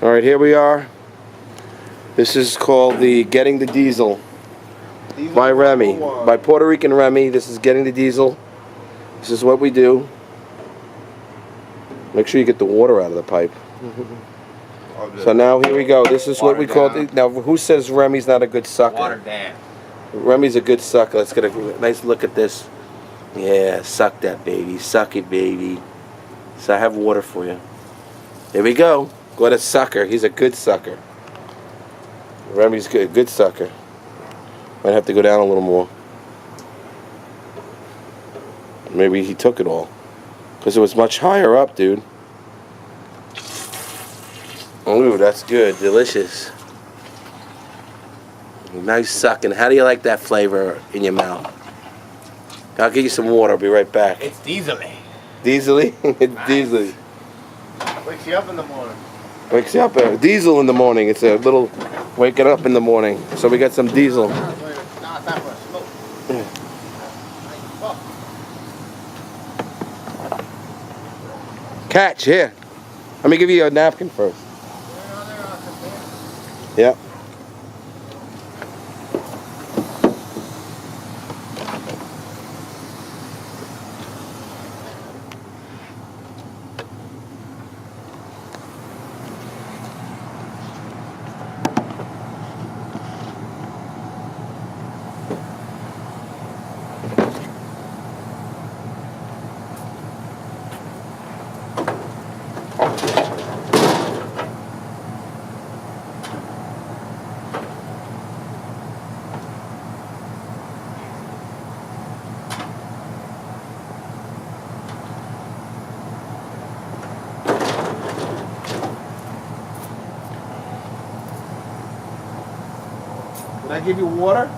All right, here we are. This is called the Getting the Diesel by Remy, by Puerto Rican Remy. This is Getting the Diesel. This is what we do. Make sure you get the water out of the pipe. So now here we go. This is what we call it. Now, who says Remy's not a good sucker? Water down. Remy's a good sucker. Let's get a nice look at this. Yeah, suck that baby. Suck it, baby. So I have water for you. Here we go. What a sucker. He's a good sucker. Remy's good. Good sucker. Might have to go down a little more. Maybe he took it all. Because it was much higher up, dude. Ooh, that's good. Delicious. Nice sucking. How do you like that flavor in your mouth? I'll get you some water. I'll be right back. It's diesel-y. Diesel-y? It's Nice. diesel-y. Wakes you up in the morning. Wakes you up. Diesel in the morning. It's a little waking up in the morning. So we got some diesel. Now it's time for a smoke. Catch, here. Let me give you a napkin first. Yep. Did I give you water?